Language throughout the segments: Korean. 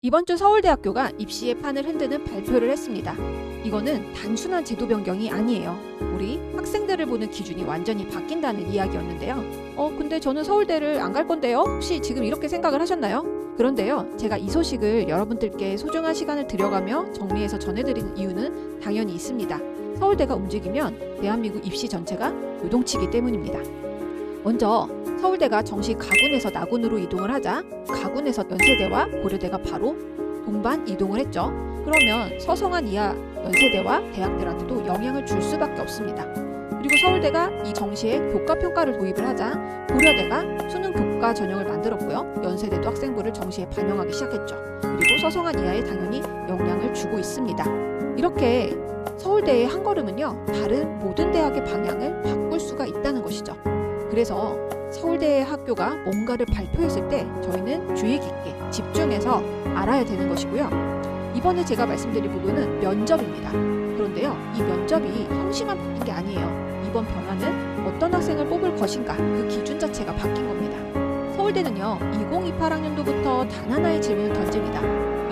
이번 주 서울대학교가 입시의 판을 흔드는 발표를 했습니다. 이거는 단순한 제도 변경이 아니에요. 우리 학생들을 보는 기준이 완전히 바뀐다는 이야기였는데요. 근데 저는 서울대를 안 갈 건데요? 혹시 지금 이렇게 생각을 하셨나요? 그런데요, 제가 이 소식을 여러분들께 소중한 시간을 들여가며 정리해서 전해드리는 이유는 당연히 있습니다. 서울대가 움직이면 대한민국 입시 전체가 요동치기 때문입니다. 먼저 서울대가 정식 가군에서 나군으로 이동을 하자 가군에서 연세대와 고려대가 바로 동반 이동을 했죠. 그러면 서성한 이하 연세대와 대학들한테도 영향을 줄 수밖에 없습니다. 그리고 서울대가 이 정시에 교과평가를 도입을 하자 고려대가 수능 교과 전형을 만들었고요. 연세대도 학생부를 정시에 반영하기 시작했죠. 그리고 서성한 이하에 당연히 영향을 주고 있습니다. 이렇게 서울대의 한 걸음은요, 다른 모든 대학의 방향을 바꿀 수가 있다는 것이죠. 그래서 서울대 학교가 뭔가를 발표했을 때 저희는 주의 깊게 집중해서 알아야 되는 것이고요. 이번에 제가 말씀드릴 부분은 면접입니다. 그런데요, 이 면접이 형식만 바뀐 게 아니에요. 이번 변화는 어떤 학생을 뽑을 것인가, 그 기준 자체가 바뀐 겁니다. 서울대는요, 2028학년도부터 단 하나의 질문을 던집니다.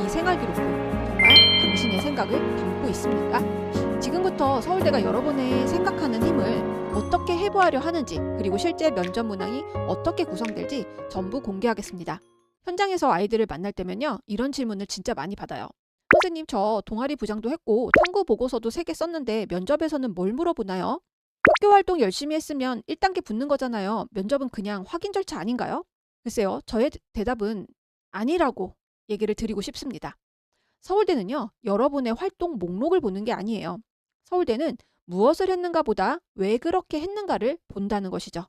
이 생활기록부 정말 당신의 생각을 담고 있습니까? 지금부터 서울대가 여러분의 생각하는 힘을 어떻게 해부하려 하는지, 그리고 실제 면접 문항이 어떻게 구성될지 전부 공개하겠습니다. 현장에서 아이들을 만날 때면요, 이런 질문을 진짜 많이 받아요. 선생님, 저 동아리 부장도 했고 탐구 보고서도 3개 썼는데 면접에서는 뭘 물어보나요? 학교 활동 열심히 했으면 1단계 붙는 거잖아요. 면접은 그냥 확인 절차 아닌가요? 글쎄요, 저의 대답은 아니라고 얘기를 드리고 싶습니다. 서울대는요, 여러분의 활동 목록을 보는 게 아니에요. 서울대는 무엇을 했는가 보다 왜 그렇게 했는가를 본다는 것이죠.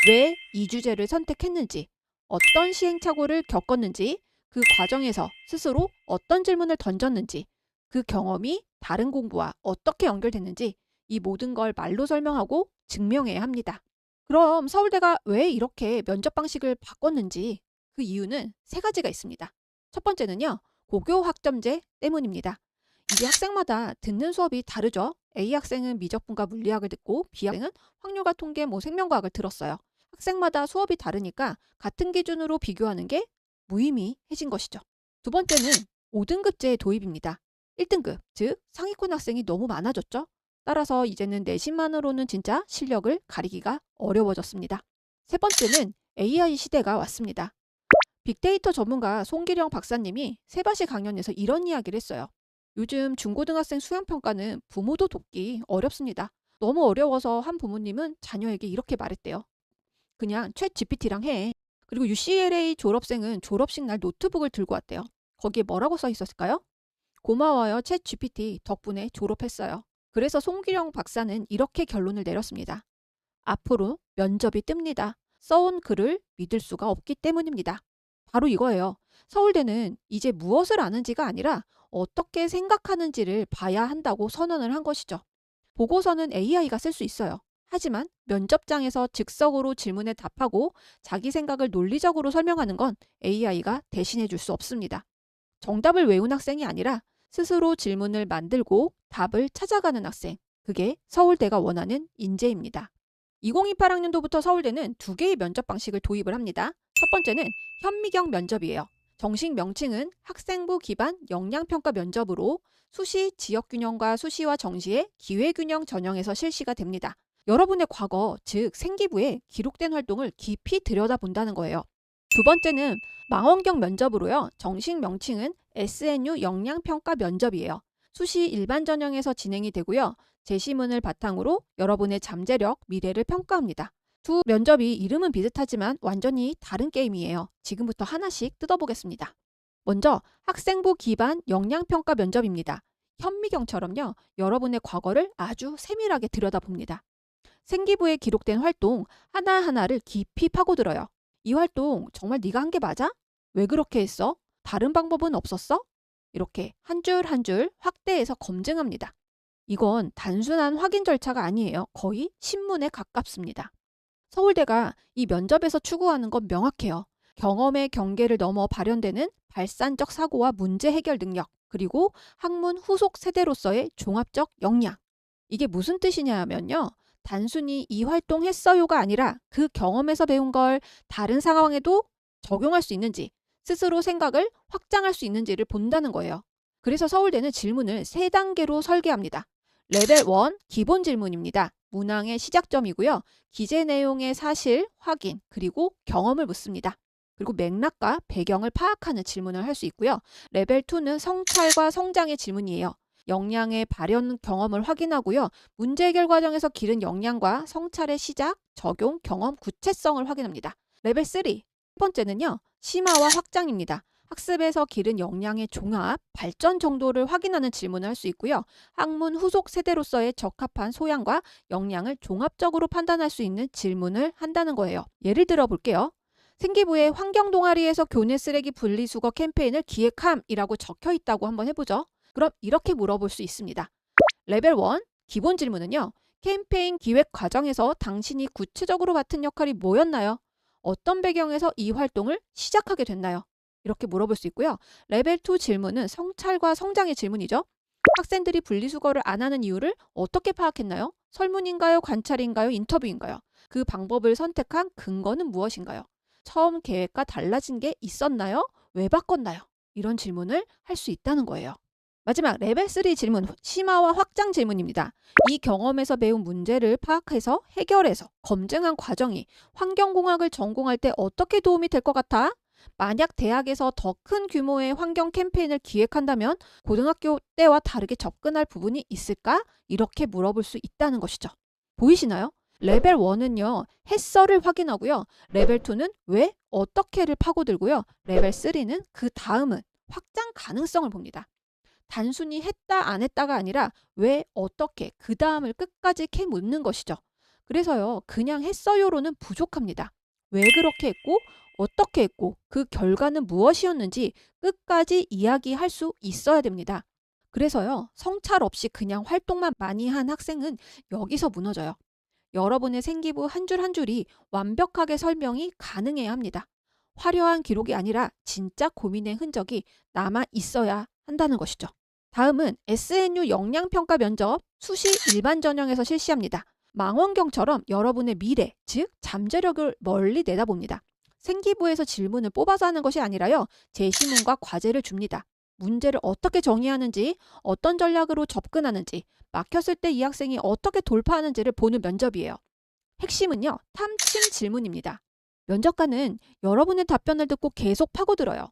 왜 이 주제를 선택했는지, 어떤 시행착오를 겪었는지, 그 과정에서 스스로 어떤 질문을 던졌는지, 그 경험이 다른 공부와 어떻게 연결됐는지 이 모든 걸 말로 설명하고 증명해야 합니다. 그럼 서울대가 왜 이렇게 면접 방식을 바꿨는지 그 이유는 3가지가 있습니다. 첫 번째는요, 고교 학점제 때문입니다. 이게 학생마다 듣는 수업이 다르죠. A 학생은 미적분과 물리학을 듣고 B 학생은 확률과 통계, 생명과학을 들었어요. 학생마다 수업이 다르니까 같은 기준으로 비교하는 게 무의미해진 것이죠. 두 번째는 5등급제의 도입입니다. 1등급, 즉 상위권 학생이 너무 많아졌죠. 따라서 이제는 내신만으로는 진짜 실력을 가리기가 어려워졌습니다. 세 번째는 AI 시대가 왔습니다. 빅데이터 전문가 송기령 박사님이 세바시 강연에서 이런 이야기를 했어요. 요즘 중고등학생 수행평가는 부모도 돕기 어렵습니다. 너무 어려워서 한 부모님은 자녀에게 이렇게 말했대요. 그냥 챗 GPT랑 해. 그리고 UCLA 졸업생은 졸업식 날 노트북을 들고 왔대요. 거기에 뭐라고 써 있었을까요? 고마워요, 챗 GPT 덕분에 졸업했어요. 그래서 송기령 박사는 이렇게 결론을 내렸습니다. 앞으로 면접이 뜹니다. 써온 글을 믿을 수가 없기 때문입니다. 바로 이거예요. 서울대는 이제 무엇을 아는지가 아니라 어떻게 생각하는지를 봐야 한다고 선언을 한 것이죠. 보고서는 AI가 쓸 수 있어요. 하지만 면접장에서 즉석으로 질문에 답하고 자기 생각을 논리적으로 설명하는 건 AI가 대신해 줄 수 없습니다. 정답을 외운 학생이 아니라 스스로 질문을 만들고 답을 찾아가는 학생. 그게 서울대가 원하는 인재입니다. 2028학년도부터 서울대는 2개의 면접 방식을 도입을 합니다. 첫 번째는 현미경 면접이에요. 정식 명칭은 학생부 기반 역량평가 면접으로 수시 지역균형과 수시와 정시의 기회균형 전형에서 실시가 됩니다. 여러분의 과거, 즉 생기부에 기록된 활동을 깊이 들여다본다는 거예요. 두 번째는 망원경 면접으로요. 정식 명칭은 SNU 역량평가 면접이에요. 수시 일반 전형에서 진행이 되고요. 제시문을 바탕으로 여러분의 잠재력, 미래를 평가합니다. 두 면접이 이름은 비슷하지만 완전히 다른 게임이에요. 지금부터 하나씩 뜯어보겠습니다. 먼저 학생부 기반 역량평가 면접입니다. 현미경처럼요. 여러분의 과거를 아주 세밀하게 들여다봅니다. 생기부에 기록된 활동 하나하나를 깊이 파고들어요. 이 활동 정말 네가 한 게 맞아? 왜 그렇게 했어? 다른 방법은 없었어? 이렇게 한 줄 한 줄 확대해서 검증합니다. 이건 단순한 확인 절차가 아니에요. 거의 신문에 가깝습니다. 서울대가 이 면접에서 추구하는 건 명확해요. 경험의 경계를 넘어 발현되는 발산적 사고와 문제 해결 능력, 그리고 학문 후속 세대로서의 종합적 역량. 이게 무슨 뜻이냐면요. 단순히 이 활동했어요가 아니라 그 경험에서 배운 걸 다른 상황에도 적용할 수 있는지, 스스로 생각을 확장할 수 있는지를 본다는 거예요. 그래서 서울대는 질문을 3단계로 설계합니다. 레벨 1 기본 질문입니다. 문항의 시작점이고요. 기재 내용의 사실, 확인, 그리고 경험을 묻습니다. 그리고 맥락과 배경을 파악하는 질문을 할 수 있고요. 레벨 2는 성찰과 성장의 질문이에요. 역량의 발현 경험을 확인하고요. 문제 해결 과정에서 기른 역량과 성찰의 시작, 적용, 경험, 구체성을 확인합니다. 레벨 3, 첫 번째는요. 심화와 확장입니다. 학습에서 기른 역량의 종합, 발전 정도를 확인하는 질문을 할 수 있고요. 학문 후속 세대로서의 적합한 소양과 역량을 종합적으로 판단할 수 있는 질문을 한다는 거예요. 예를 들어 볼게요. 생기부에 환경 동아리에서 교내 쓰레기 분리수거 캠페인을 기획함이라고 적혀 있다고 한번 해보죠. 그럼 이렇게 물어볼 수 있습니다. 레벨 1 기본 질문은요. 캠페인 기획 과정에서 당신이 구체적으로 맡은 역할이 뭐였나요? 어떤 배경에서 이 활동을 시작하게 됐나요? 이렇게 물어볼 수 있고요. 레벨 2 질문은 성찰과 성장의 질문이죠. 학생들이 분리수거를 안 하는 이유를 어떻게 파악했나요? 설문인가요? 관찰인가요? 인터뷰인가요? 그 방법을 선택한 근거는 무엇인가요? 처음 계획과 달라진 게 있었나요? 왜 바꿨나요? 이런 질문을 할 수 있다는 거예요. 마지막 레벨 3 질문, 심화와 확장 질문입니다. 이 경험에서 배운 문제를 파악해서 해결해서 검증한 과정이 환경공학을 전공할 때 어떻게 도움이 될 것 같아? 만약 대학에서 더 큰 규모의 환경 캠페인을 기획한다면 고등학교 때와 다르게 접근할 부분이 있을까? 이렇게 물어볼 수 있다는 것이죠. 보이시나요? 레벨 1은요. 해설을 확인하고요. 레벨 2는 왜, 어떻게를 파고들고요. 레벨 3는 그 다음은 확장 가능성을 봅니다. 단순히 했다 안 했다가 아니라 왜, 어떻게, 그 다음을 끝까지 캐 묻는 것이죠. 그래서요. 그냥 했어요로는 부족합니다. 왜 그렇게 했고 어떻게 했고 그 결과는 무엇이었는지 끝까지 이야기할 수 있어야 됩니다. 그래서요. 성찰 없이 그냥 활동만 많이 한 학생은 여기서 무너져요. 여러분의 생기부 한 줄 한 줄이 완벽하게 설명이 가능해야 합니다. 화려한 기록이 아니라 진짜 고민의 흔적이 남아 있어야 한다는 것이죠. 다음은 SNU 역량평가 면접 수시 일반 전형에서 실시합니다. 망원경처럼 여러분의 미래, 즉 잠재력을 멀리 내다봅니다. 생기부에서 질문을 뽑아서 하는 것이 아니라요. 제시문과 과제를 줍니다. 문제를 어떻게 정의하는지, 어떤 전략으로 접근하는지, 막혔을 때 이 학생이 어떻게 돌파하는지를 보는 면접이에요. 핵심은요. 탐침 질문입니다. 면접관은 여러분의 답변을 듣고 계속 파고들어요.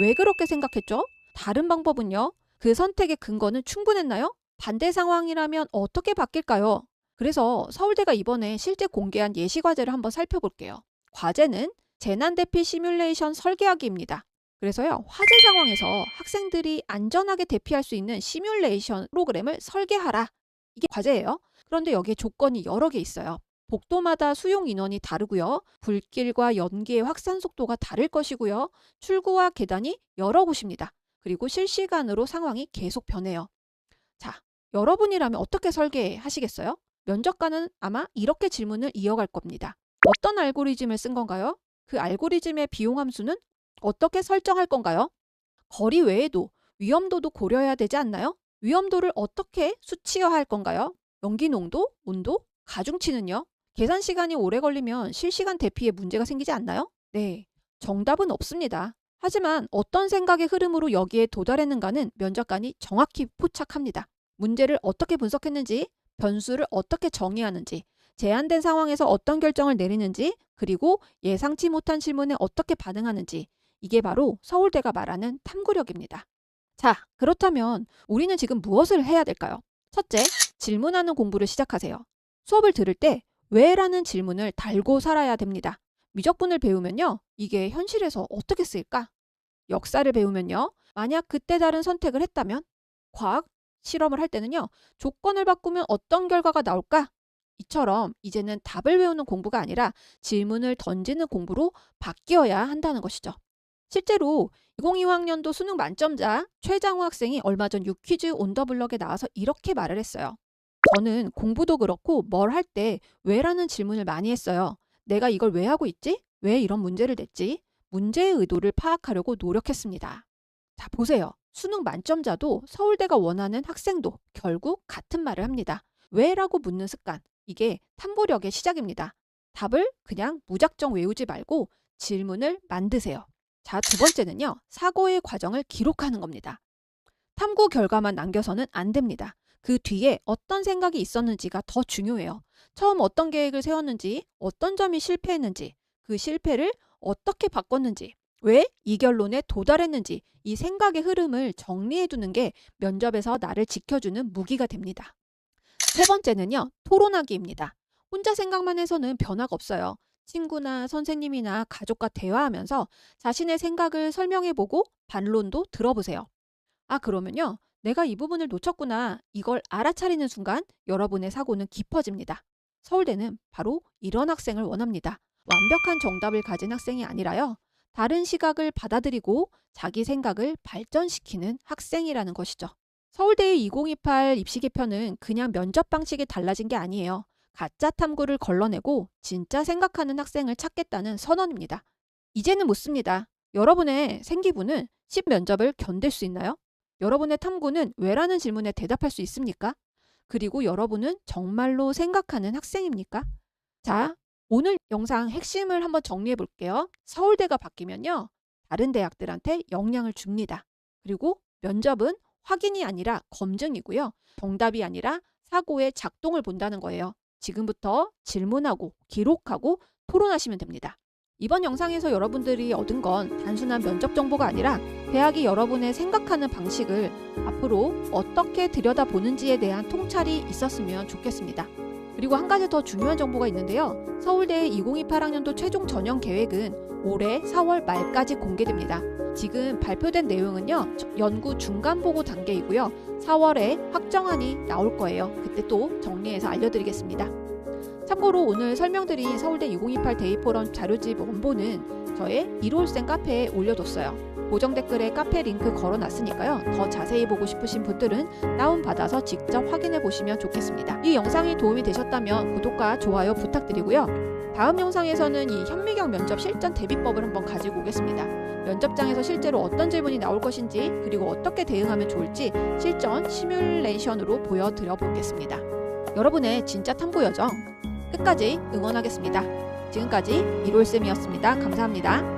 왜 그렇게 생각했죠? 다른 방법은요? 그 선택의 근거는 충분했나요? 반대 상황이라면 어떻게 바뀔까요? 그래서 서울대가 이번에 실제 공개한 예시 과제를 한번 살펴볼게요. 과제는 재난대피 시뮬레이션 설계하기입니다. 그래서요. 화재 상황에서 학생들이 안전하게 대피할 수 있는 시뮬레이션 프로그램을 설계하라. 이게 과제예요. 그런데 여기에 조건이 여러 개 있어요. 복도마다 수용 인원이 다르고요. 불길과 연기의 확산 속도가 다를 것이고요. 출구와 계단이 여러 곳입니다. 그리고 실시간으로 상황이 계속 변해요. 자, 여러분이라면 어떻게 설계하시겠어요? 면접관은 아마 이렇게 질문을 이어갈 겁니다. 어떤 알고리즘을 쓴 건가요? 그 알고리즘의 비용 함수는 어떻게 설정할 건가요? 거리 외에도 위험도도 고려해야 되지 않나요? 위험도를 어떻게 수치화할 건가요? 연기 농도, 온도, 가중치는요? 계산 시간이 오래 걸리면 실시간 대피에 문제가 생기지 않나요? 네, 정답은 없습니다. 하지만 어떤 생각의 흐름으로 여기에 도달했는가는 면접관이 정확히 포착합니다. 문제를 어떻게 분석했는지, 변수를 어떻게 정의하는지, 제한된 상황에서 어떤 결정을 내리는지, 그리고 예상치 못한 질문에 어떻게 반응하는지, 이게 바로 서울대가 말하는 탐구력입니다. 자, 그렇다면 우리는 지금 무엇을 해야 될까요? 첫째, 질문하는 공부를 시작하세요. 수업을 들을 때 왜라는 질문을 달고 살아야 됩니다. 미적분을 배우면요. 이게 현실에서 어떻게 쓰일까? 역사를 배우면요. 만약 그때 다른 선택을 했다면? 과학 실험을 할 때는요. 조건을 바꾸면 어떤 결과가 나올까? 이처럼 이제는 답을 외우는 공부가 아니라 질문을 던지는 공부로 바뀌어야 한다는 것이죠. 실제로 2025학년도 수능 만점자 최장우 학생이 얼마 전 유퀴즈 온 더 블럭에 나와서 이렇게 말을 했어요. 저는 공부도 그렇고 뭘 할 때 왜라는 질문을 많이 했어요. 내가 이걸 왜 하고 있지? 왜 이런 문제를 냈지? 문제의 의도를 파악하려고 노력했습니다. 자, 보세요. 수능 만점자도 서울대가 원하는 학생도 결국 같은 말을 합니다. 왜라고 묻는 습관. 이게 탐구력의 시작입니다. 답을 그냥 무작정 외우지 말고 질문을 만드세요. 자, 두 번째는요. 사고의 과정을 기록하는 겁니다. 탐구 결과만 남겨서는 안 됩니다. 그 뒤에 어떤 생각이 있었는지가 더 중요해요. 처음 어떤 계획을 세웠는지, 어떤 점이 실패했는지, 그 실패를 어떻게 바꿨는지, 왜 이 결론에 도달했는지 이 생각의 흐름을 정리해 두는 게 면접에서 나를 지켜주는 무기가 됩니다. 세 번째는요. 토론하기입니다. 혼자 생각만 해서는 변화가 없어요. 친구나 선생님이나 가족과 대화하면서 자신의 생각을 설명해보고 반론도 들어보세요. 아, 그러면요. 내가 이 부분을 놓쳤구나. 이걸 알아차리는 순간 여러분의 사고는 깊어집니다. 서울대는 바로 이런 학생을 원합니다. 완벽한 정답을 가진 학생이 아니라요. 다른 시각을 받아들이고 자기 생각을 발전시키는 학생이라는 것이죠. 서울대의 2028 입시 개편은 그냥 면접 방식이 달라진 게 아니에요. 가짜 탐구를 걸러내고 진짜 생각하는 학생을 찾겠다는 선언입니다. 이제는 묻습니다. 여러분의 생기부는 10면접을 견딜 수 있나요? 여러분의 탐구는 왜라는 질문에 대답할 수 있습니까? 그리고 여러분은 정말로 생각하는 학생입니까? 자, 오늘 영상 핵심을 한번 정리해 볼게요. 서울대가 바뀌면요. 다른 대학들한테 영향을 줍니다. 그리고 면접은 확인이 아니라 검증이고요. 정답이 아니라 사고의 작동을 본다는 거예요. 지금부터 질문하고 기록하고 토론하시면 됩니다. 이번 영상에서 여러분들이 얻은 건 단순한 면접 정보가 아니라 대학이 여러분의 생각하는 방식을 앞으로 어떻게 들여다보는지에 대한 통찰이 있었으면 좋겠습니다. 그리고 한 가지 더 중요한 정보가 있는데요. 서울대 2028학년도 최종 전형 계획은 올해 4월 말까지 공개됩니다. 지금 발표된 내용은요. 연구 중간 보고 단계이고요. 4월에 확정안이 나올 거예요. 그때 또 정리해서 알려드리겠습니다. 참고로 오늘 설명드린 서울대 2028 데이포럼 자료집 원본은 저의 1호생 카페에 올려뒀어요. 고정 댓글에 카페 링크 걸어놨으니까요. 더 자세히 보고 싶으신 분들은 다운받아서 직접 확인해 보시면 좋겠습니다. 이 영상이 도움이 되셨다면 구독과 좋아요 부탁드리고요. 다음 영상에서는 이 현미경 면접 실전 대비법을 한번 가지고 오겠습니다. 면접장에서 실제로 어떤 질문이 나올 것인지 그리고 어떻게 대응하면 좋을지 실전 시뮬레이션으로 보여드려 보겠습니다. 여러분의 진짜 탐구 여정 끝까지 응원하겠습니다. 지금까지 1호쌤이었습니다. 감사합니다.